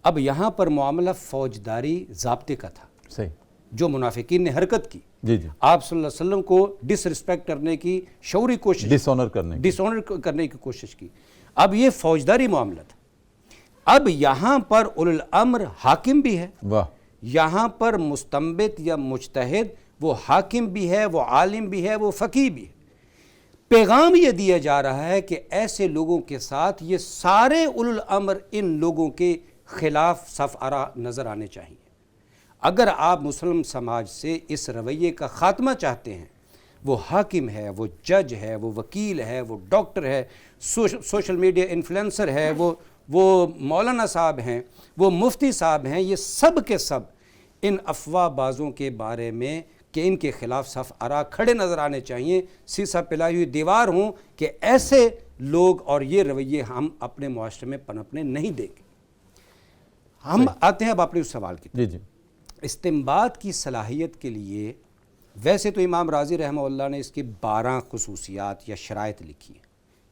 اب یہاں پر معاملہ فوجداری ضابطے کا تھا. صحیح. جو منافقین نے حرکت کی، جی جی، آپ صلی اللہ علیہ وسلم کو ڈس رسپیکٹ کرنے کی شعوری کوشش، ڈس آنر کرنے کی کوشش کی. اب یہ فوجداری معاملہ تھا. اب یہاں پر اولی الامر حاکم بھی ہے. واہ. یہاں پر مستنبط یا مجتہد وہ حاکم بھی ہے، وہ عالم بھی ہے، وہ فقیہ بھی ہے. پیغام یہ دیا جا رہا ہے کہ ایسے لوگوں کے ساتھ یہ سارے اولی الامر ان لوگوں کے خلاف صف آرا نظر آنے چاہیے. اگر آپ مسلم سماج سے اس رویے کا خاتمہ چاہتے ہیں، وہ حاکم ہے، وہ جج ہے، وہ وکیل ہے، وہ ڈاکٹر ہے، سوشل میڈیا انفلوئنسر ہے، وہ مولانا صاحب ہیں، وہ مفتی صاحب ہیں، یہ سب کے سب ان افواہ بازوں کے بارے میں کہ ان کے خلاف صف آرا کھڑے نظر آنے چاہیے. سیسا پلائی ہوئی دیوار ہوں کہ ایسے لوگ اور یہ رویے ہم اپنے معاشرے میں پنپنے نہیں دیں گے. ہم آتے ہیں اب اپنے اس سوال کی. جی جی. استنباط کی صلاحیت کے لیے ویسے تو امام رازی رحمہ اللہ نے اس کی 12 خصوصیات یا شرائط لکھی ہیں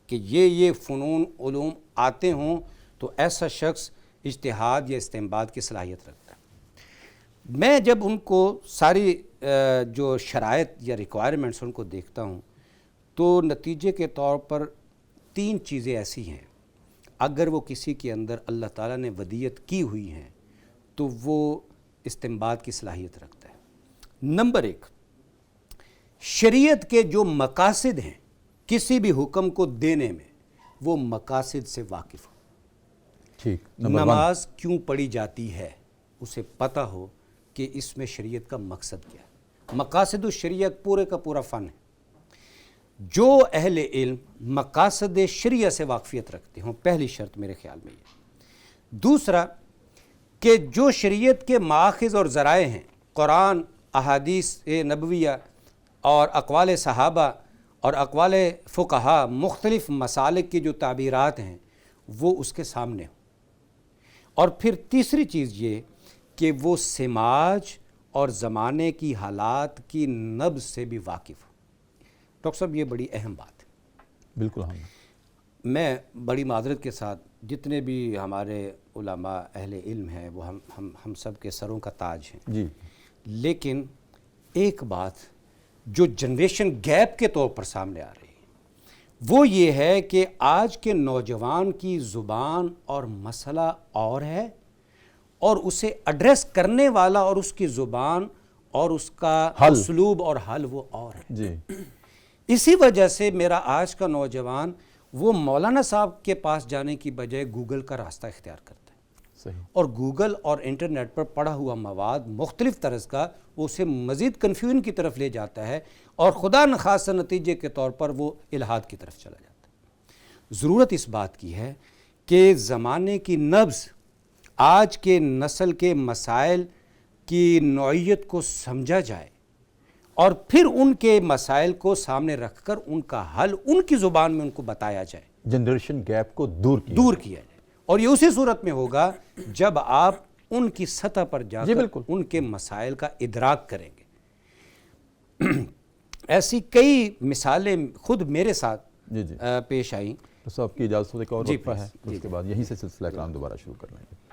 کہ یہ فنون علوم آتے ہوں تو ایسا شخص اجتہاد یا استنباط کی صلاحیت رکھتا ہے. میں جب ان کو ساری جو شرائط یا ریکوائرمنٹس ان کو دیکھتا ہوں تو نتیجے کے طور پر 3 چیزیں ایسی ہیں اگر وہ کسی کے اندر اللہ تعالیٰ نے ودیت کی ہوئی ہیں تو وہ استنباط کی صلاحیت رکھتا ہے. نمبر 1، شریعت کے جو مقاصد ہیں کسی بھی حکم کو دینے میں وہ مقاصد سے واقف ہو. ٹھیک. نماز کیوں پڑھی جاتی ہے اسے پتہ ہو کہ اس میں شریعت کا مقصد کیا ہے. مقاصد الشریعت پورے کا پورا فن ہے. جو اہل علم مقاصد شریعہ سے واقفیت رکھتے ہوں، پہلی شرط میرے خیال میں یہ. دوسرا کہ جو شریعت کے مآخذ اور ذرائع ہیں، قرآن، احادیث نبویہ اور اقوال صحابہ اور اقوال فقہا، مختلف مسالک کی جو تعبیرات ہیں وہ اس کے سامنے ہوں. اور پھر تیسری چیز یہ کہ وہ سماج اور زمانے کی حالات کی نبض سے بھی واقف ہو۔ ڈاکٹر صاحب یہ بڑی اہم بات ہے۔ بالکل ہم میں بڑی معذرت کے ساتھ جتنے بھی ہمارے علماء اہل علم ہیں وہ ہم سب کے سروں کا تاج ہیں، جی لیکن ایک بات جو جنریشن گیپ کے طور پر سامنے آ رہی ہے وہ یہ ہے کہ آج کے نوجوان کی زبان اور مسئلہ اور ہے، اور اسے ایڈریس کرنے والا اور اس کی زبان اور اس کا اسلوب اور حل وہ اور ہے۔ جی اسی وجہ سے میرا آج کا نوجوان وہ مولانا صاحب کے پاس جانے کی بجائے گوگل کا راستہ اختیار کرتا ہے، صحیح، اور گوگل اور انٹرنیٹ پر پڑھا ہوا مواد مختلف طرز کا وہ اسے مزید کنفیوژن کی طرف لے جاتا ہے، اور خدا نخواستہ نتیجے کے طور پر وہ الحاد کی طرف چلا جاتا ہے۔ ضرورت اس بات کی ہے کہ زمانے کی نبض، آج کے نسل کے مسائل کی نوعیت کو سمجھا جائے، اور پھر ان کے مسائل کو سامنے رکھ کر ان کا حل ان کی زبان میں ان کو بتایا جائے، جنریشن گیپ کو دور کیا جائے۔ اور یہ اسی صورت میں ہوگا جب آپ ان کی سطح پر جا کر ان کے مسائل کا ادراک کریں گے۔ ایسی کئی مثالیں خود میرے ساتھ پیش آئیں۔ تو صاحب کی اجازت سے ایک اور وقفہ ہے، اس کے بعد یہیں سے سلسلہ کلام دوبارہ شروع کر لیں گے۔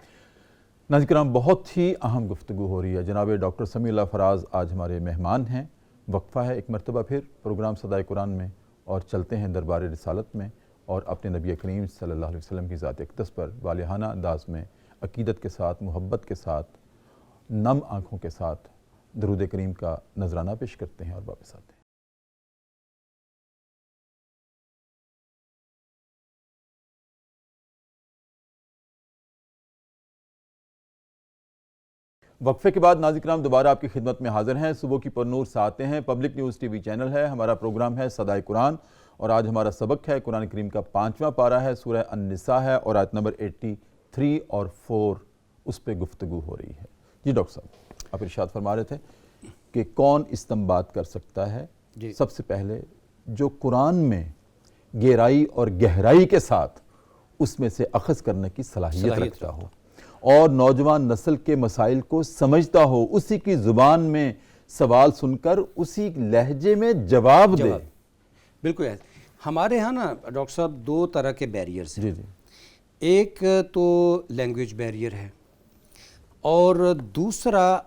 ناظرین کرام، بہت ہی اہم گفتگو ہو رہی ہے۔ جناب ڈاکٹر سمیع اللہ فراز آج ہمارے مہمان ہیں۔ وقفہ ہے ایک مرتبہ پھر پروگرام صدائے قرآن میں، اور چلتے ہیں دربار رسالت میں، اور اپنے نبی کریم صلی اللہ علیہ وسلم کی ذات اقدس پر والہانہ انداز میں عقیدت کے ساتھ، محبت کے ساتھ، نم آنکھوں کے ساتھ درود کریم کا نذرانہ پیش کرتے ہیں اور واپس آتے ہیں۔ وقفے کے بعد ناظرین کرام دوبارہ آپ کی خدمت میں حاضر ہیں۔ صبح کی پرنور ساتھ ہیں، public news T V channel ہے، ہمارا پروگرام ہے صدائے قرآن، اور آج ہمارا سبق ہے قرآن کریم کا 5واں پارہ ہے، سورہ النساء ہے، اور آیت نمبر 83 اور 4 اس پہ گفتگو ہو رہی ہے۔ جی ڈاکٹر صاحب، آپ ارشاد فرما رہے تھے کہ کون استنباط کر سکتا ہے سب سے پہلے جو قرآن میں گہرائی اور گہرائی کے ساتھ اس میں سے اخذ کرنے کی صلاحیت رکھتا ہو، اور نوجوان نسل کے مسائل کو سمجھتا ہو، اسی کی زبان میں سوال سن کر اسی لہجے میں جواب دے۔ بالکل ہے۔ ہمارے ہاں نا ڈاکٹر صاحب دو طرح کے بیریئرز ہیں۔ ایک تو لینگویج بیریئر ہے، اور دوسرا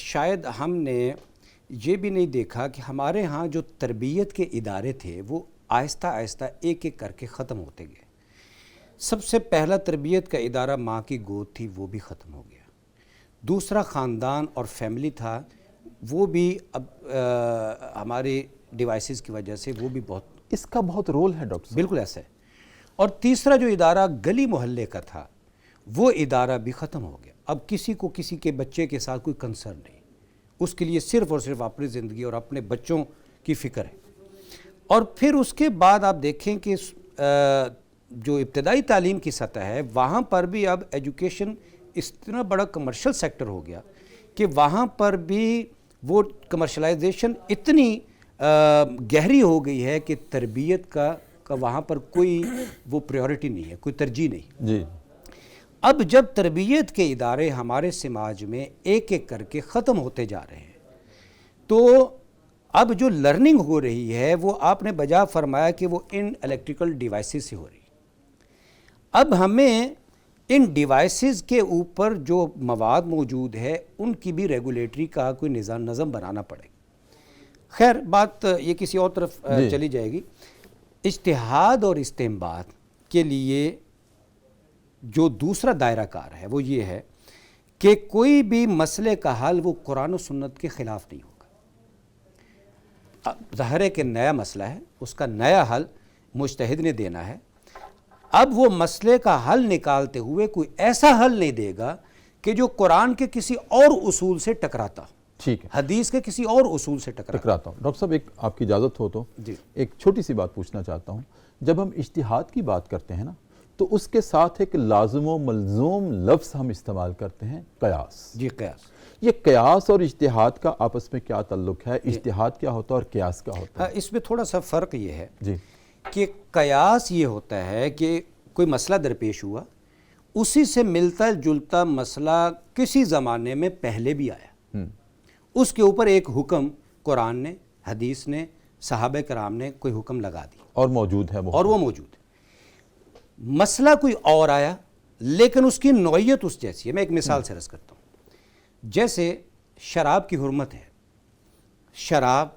شاید ہم نے یہ بھی نہیں دیکھا کہ ہمارے ہاں جو تربیت کے ادارے تھے وہ آہستہ آہستہ ایک ایک کر کے ختم ہوتے گئے۔ سب سے پہلا تربیت کا ادارہ ماں کی گود تھی، وہ بھی ختم ہو گیا۔ دوسرا خاندان اور فیملی تھا، وہ بھی اب ہمارے ڈیوائسز کی وجہ سے وہ بھی اس کا بہت رول ہے ڈاکٹر صاحب۔ بالکل ایسا ہے۔ اور تیسرا جو ادارہ گلی محلے کا تھا وہ ادارہ بھی ختم ہو گیا۔ اب کسی کو کسی کے بچے کے ساتھ کوئی کنسرن نہیں، اس کے لیے صرف اور صرف اپنی زندگی اور اپنے بچوں کی فکر ہے۔ اور پھر اس کے بعد آپ دیکھیں کہ جو ابتدائی تعلیم کی سطح ہے وہاں پر بھی اب ایجوکیشن اتنا بڑا کمرشل سیکٹر ہو گیا کہ وہاں پر بھی وہ کمرشلائزیشن اتنی گہری ہو گئی ہے کہ تربیت کا وہاں پر کوئی وہ پریورٹی نہیں ہے، کوئی ترجیح نہیں۔ جی اب جب تربیت کے ادارے ہمارے سماج میں ایک ایک کر کے ختم ہوتے جا رہے ہیں، تو اب جو لرننگ ہو رہی ہے وہ آپ نے بجا فرمایا کہ وہ ان الیکٹریکل ڈیوائسز سے ہو رہی ہے۔ اب ہمیں ان ڈیوائسز کے اوپر جو مواد موجود ہے ان کی بھی ریگولیٹری کا کوئی نظم بنانا پڑے گا۔ خیر بات یہ کسی اور طرف چلی جائے گی۔ اجتہاد اور استنباط کے لیے جو دوسرا دائرہ کار ہے وہ یہ ہے کہ کوئی بھی مسئلے کا حل وہ قرآن و سنت کے خلاف نہیں ہوگا۔ ظاہر ہے کہ نیا مسئلہ ہے، اس کا نیا حل مجتہد نے دینا ہے۔ اب وہ مسئلے کا حل نکالتے ہوئے کوئی ایسا حل نہیں دے گا کہ جو قرآن کے کسی اور اصول سے ٹکراتا ہو، ٹھیک ہے، حدیث کے کسی اور اصول سے ٹکراتا ہوں۔ ڈاکٹر صاحب ایک آپ کی اجازت ہو تو ایک چھوٹی سی بات پوچھنا چاہتا ہوں۔ جب ہم اجتہاد کی بات کرتے ہیں نا تو اس کے ساتھ ایک لازم و ملزوم لفظ ہم استعمال کرتے ہیں، قیاس۔ جی قیاس۔ یہ قیاس اور اجتہاد کا آپس میں کیا تعلق ہے؟ اجتہاد کیا ہوتا ہے اور قیاس کیا ہوتا ہے؟ اس میں تھوڑا سا فرق یہ ہے جی کہ قیاس یہ ہوتا ہے کہ کوئی مسئلہ درپیش ہوا، اسی سے ملتا جلتا مسئلہ کسی زمانے میں پہلے بھی آیا، اس کے اوپر ایک حکم قرآن نے، حدیث نے، صحابہ کرام نے کوئی حکم لگا دی اور موجود ہے اور وہ موجود ہے۔ مسئلہ کوئی اور آیا لیکن اس کی نوعیت اس جیسی ہے۔ میں ایک مثال سے عرض کرتا ہوں، جیسے شراب کی حرمت ہے، شراب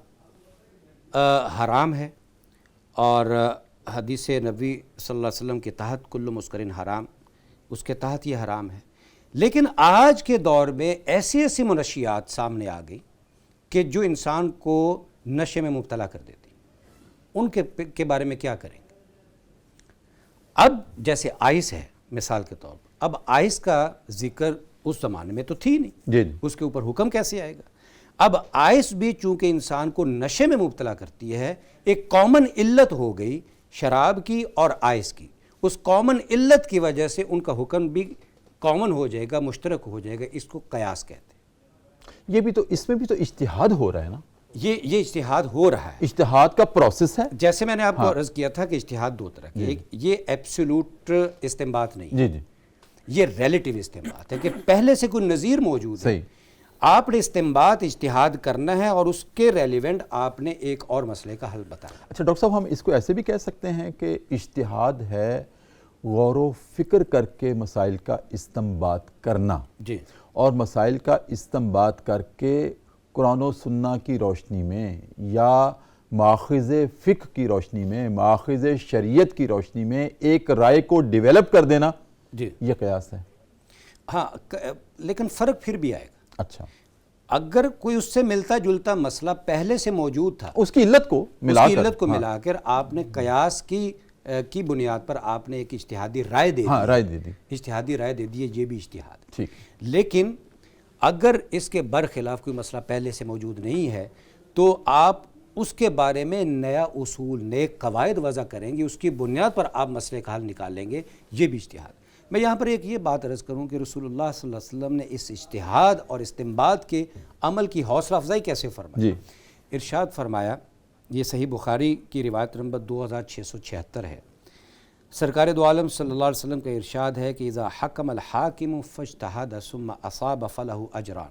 حرام ہے، اور حدیث نبوی صلی اللہ علیہ وسلم کے تحت کل مسکرن حرام، اس کے تحت یہ حرام ہے۔ لیکن آج کے دور میں ایسی ایسی منشیات سامنے آ گئی کہ جو انسان کو نشے میں مبتلا کر دیتی، ان کے بارے میں کیا کریں گے؟ اب جیسے آئس ہے مثال کے طور پر، اب آئس کا ذکر اس زمانے میں تو تھی نہیں، جی اس کے اوپر حکم کیسے آئے گا؟ اب آئس بھی چونکہ انسان کو نشے میں مبتلا کرتی ہے، ایک کامن علت ہو گئی شراب کی اور آئس کی، اس کامن علت کی وجہ سے ان کا حکم بھی کامن ہو جائے گا، مشترک ہو جائے گا، اس کو قیاس کہتے ہیں۔ یہ بھی تو، اس میں بھی تو اجتہاد ہو رہا ہے نا، یہ اجتہاد ہو رہا ہے، اجتہاد کا پروسیس ہے۔ جیسے میں نے آپ کو عرض کیا تھا کہ اجتہاد دو طرح کے، ایک یہ ایبسولوٹ استنباط نہیں ہے، جی یہ ریلیٹیو استنباط ہے کہ پہلے سے کوئی نظیر موجود ہے، صحیح، آپ نے استنباط اجتہاد کرنا ہے اور اس کے ریلیونٹ آپ نے ایک اور مسئلے کا حل بتانا۔ اچھا ڈاکٹر صاحب، ہم اس کو ایسے بھی کہہ سکتے ہیں کہ اجتہاد ہے غور و فکر کر کے مسائل کا استنباط کرنا، جی، اور مسائل کا استنباط کر کے قرآن و سنہ کی روشنی میں یا ماخذ فقہ کی روشنی میں، ماخذ شریعت کی روشنی میں ایک رائے کو ڈیولپ کر دینا، جی یہ قیاس ہے۔ ہاں، لیکن فرق پھر بھی آئے گا۔ اچھا، اگر کوئی اس سے ملتا جلتا مسئلہ پہلے سے موجود تھا، اس کی علت کو ملا اس کی کر، علت کو ملا کر آپ نے قیاس کی بنیاد پر آپ نے ایک اجتہادی رائے دے دی، ہاں رائے دے دی، اجتہادی رائے دے دی ہے، یہ بھی اجتہاد ہے۔ ٹھیک، لیکن اگر اس کے برخلاف کوئی مسئلہ پہلے سے موجود نہیں ہے تو آپ اس کے بارے میں نیا اصول، نئے قواعد وضع کریں گے، اس کی بنیاد پر آپ مسئلے کا حل نکالیں گے، یہ بھی اجتہاد۔ میں یہاں پر ایک یہ بات عرض کروں کہ رسول اللہ صلی اللہ علیہ وسلم نے اس اجتہاد اور استنباط کے عمل کی حوصلہ افزائی کیسے فرمائی؟ جی، ارشاد فرمایا، یہ صحیح بخاری کی روایت نمبر 2676 ہے، سرکار دو عالم صلی اللہ علیہ وسلم کا ارشاد ہے کہ اذا حکم الحاکم فاجتہد ثم اصاب فلہ اجران،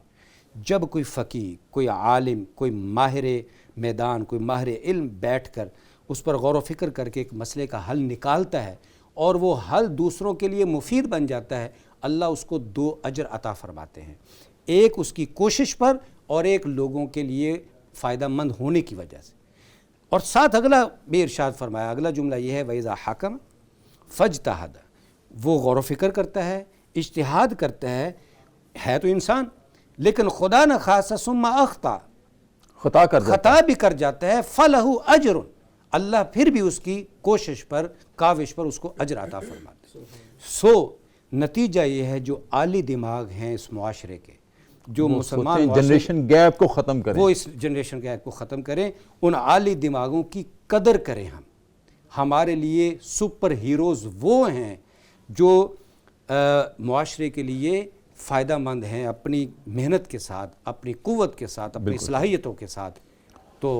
جب کوئی فقیہ، کوئی عالم، کوئی ماہر میدان، کوئی ماہر علم بیٹھ کر اس پر غور و فکر کر کے ایک مسئلے کا حل نکالتا ہے اور وہ حل دوسروں کے لیے مفید بن جاتا ہے، اللہ اس کو 2 اجر عطا فرماتے ہیں، ایک اس کی کوشش پر اور ایک لوگوں کے لیے فائدہ مند ہونے کی وجہ سے۔ اور ساتھ اگلا بھی ارشاد فرمایا، اگلا جملہ یہ ہے وَإِذَا حَكَمَ فَاجْتَهَدَ، وہ غور و فکر کرتا ہے، اجتہاد کرتا ہے تو انسان، لیکن خدا نہ خاصہ ثم اخطا، خطا بھی کر جاتا ہے، فَلَهُ أَجْرٌ، اللہ پھر بھی اس کی کوشش پر، کاوش پر اس کو اجر عطا فرماتے ہیں۔ سو نتیجہ یہ ہے جو عالی دماغ ہیں اس معاشرے کے، جو مسلمان جنریشن گیپ کو ختم کریں، وہ اس جنریشن گیپ کو ختم کریں، ان عالی دماغوں کی قدر کریں۔ ہمارے لیے سپر ہیروز وہ ہیں جو معاشرے کے لیے فائدہ مند ہیں، اپنی محنت کے ساتھ، اپنی قوت کے ساتھ، اپنی صلاحیتوں کے ساتھ۔ تو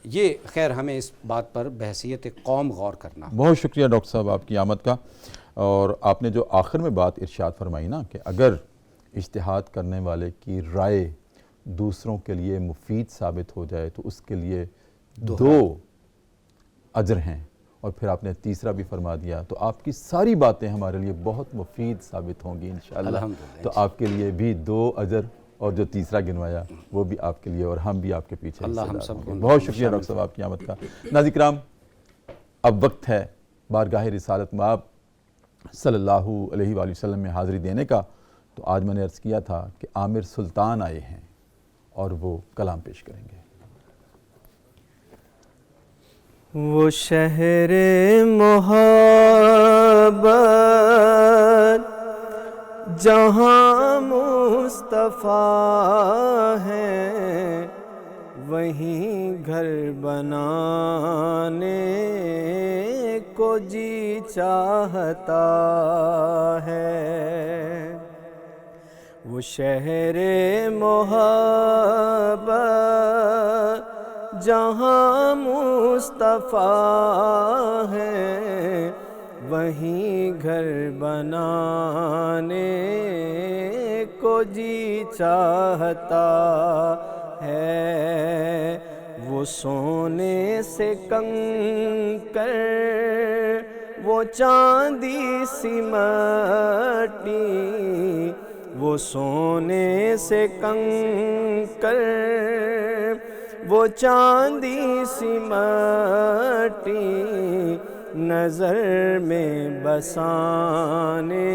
یہ خیر ہمیں اس بات پر بحیثیت قوم غور کرنا۔ بہت شکریہ ڈاکٹر صاحب آپ کی آمد کا، اور آپ نے جو آخر میں بات ارشاد فرمائی نا کہ اگر اجتہاد کرنے والے کی رائے دوسروں کے لیے مفید ثابت ہو جائے تو اس کے لیے 2 اجر ہیں، اور پھر آپ نے تیسرا بھی فرما دیا، تو آپ کی ساری باتیں ہمارے لیے بہت مفید ثابت ہوں گی انشاءاللہ، تو آپ کے لیے بھی 2 اجر، اور جو تیسرا گنوایا وہ بھی آپ کے لیے، اور ہم بھی آپ کے پیچھے اللہ حصہ ہم دار سب ہوں کو گے۔ بہت شکریہ ڈاکٹر صاحب آپ کی آمد کا۔ ناظرین کرام، اب وقت ہے بارگاہ رسالت مآب صلی اللہ علیہ وآلہ وسلم میں حاضری دینے کا، تو آج میں نے عرض کیا تھا کہ عامر سلطان آئے ہیں اور وہ کلام پیش کریں گے۔ وہ شہر محبت جہاں مصطفیٰ ہے، وہیں گھر بنانے کو جی چاہتا ہے۔ وہ شہر محبت جہاں مصطفیٰ ہے، وہیں گھر بنانے کو جی چاہتا ہے وہ سونے سے کنکر وہ چاندی سی مٹی وہ سونے سے کنکر وہ چاندی سی مٹی نظر میں بسانے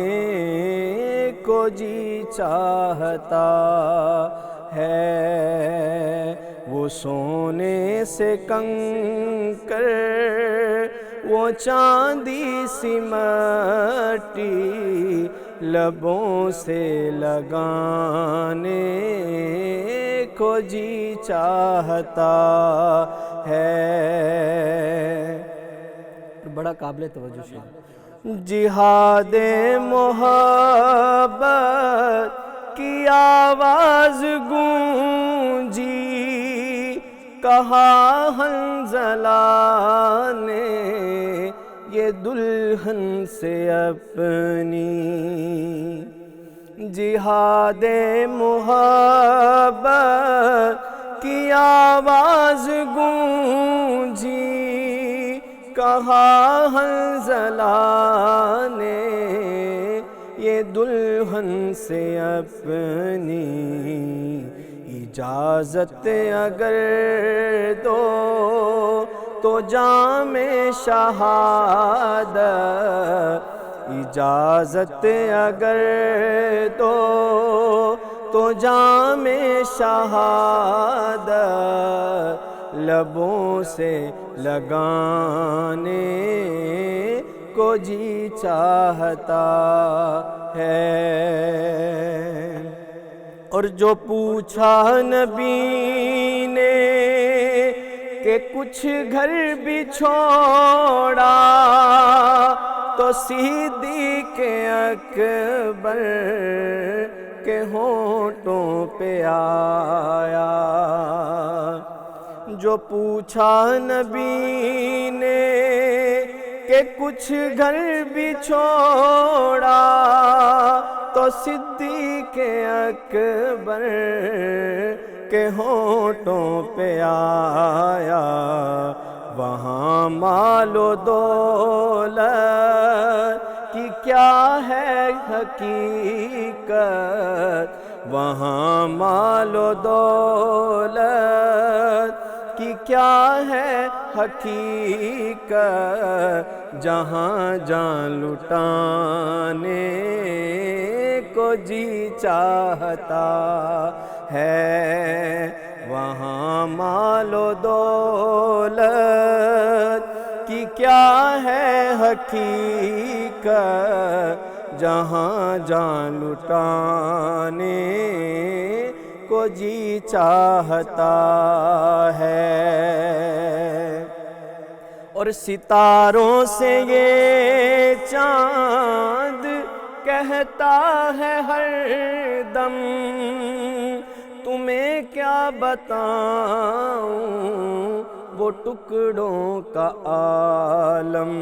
کو جی چاہتا ہے وہ سونے سے کنکر وہ چاندی سی مٹی لبوں سے لگانے کو جی چاہتا ہے۔ بڑا قابل توجہ شعر۔ جہاد محبت کی آواز گونجی کہا حنظلہ نے یہ دلہن سے اپنی جہاد محبت کی آواز گونجی کہا حنظلہ نے یہ دلہن سے اپنی اجازت اگر دو تو جام شہادت اجازت اگر دو تو جام شہادت لبوں سے لگانے کو جی چاہتا ہے۔ اور جو پوچھا نبی نے کہ کچھ گھر بھی چھوڑا تو صدیق اکبر کے ہونٹوں پہ آیا۔ جو پوچھا نبی نے کہ کچھ گھر بھی چھوڑا تو صدیق اکبر کے ہونٹوں پہ آیا۔ وہاں مال و دولت کی کیا ہے حقیقت وہاں مال و دولت کی کیا ہے حقیقت جہاں جان لٹانے کو جی چاہتا ہے۔ وہاں مال و دولت کی کیا ہے حقیقت جہاں جان لٹانے کو جی چاہتا ہے۔ اور ستاروں سے یہ چاند کہتا ہے ہر دم تمہیں کیا بتاؤں وہ ٹکڑوں کا عالم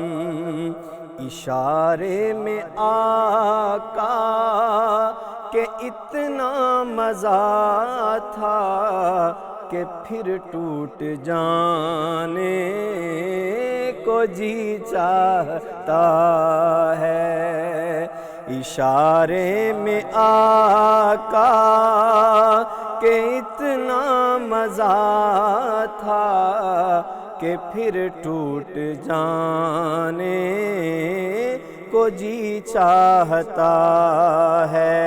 اشارے میں آقا کہ اتنا مزہ تھا کہ پھر ٹوٹ جانے کو جی چاہتا ہے۔ اشارے میں آقا کہ اتنا مزہ تھا کہ پھر ٹوٹ جانے کو جی چاہتا ہے۔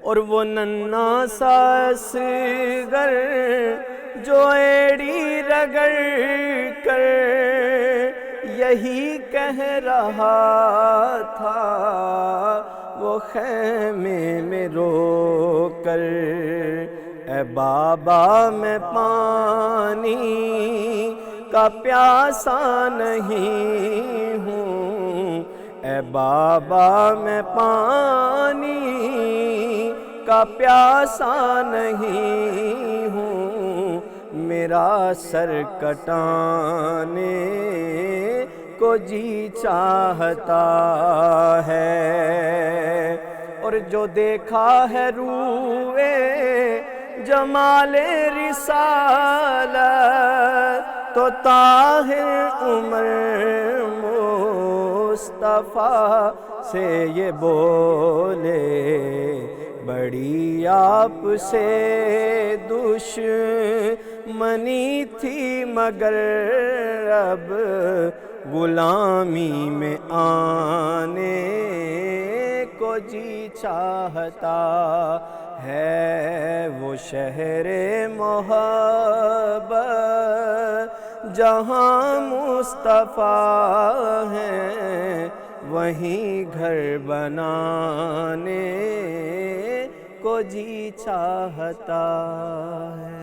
اور وہ ننھا سا اصغر جو ایڑی رگڑ کر یہی کہہ رہا تھا وہ خیمے میں رو کر اے بابا میں پانی کا پیاسا نہیں ہوں اے بابا میں پانی کا پیاسا نہیں ہوں میرا سر کٹانے کو جی چاہتا ہے۔ اور جو دیکھا ہے روح ہوئے جمال رسالت تو طاہر عمر مصطفیٰ سے یہ بولے بڑی آپ سے دشمنی تھی مگر اب غلامی میں آنے کو جی چاہتا ہے وہ شہر محبت جہاں مصطفیٰ ہیں وہیں گھر بنانے کو جی چاہتا ہے۔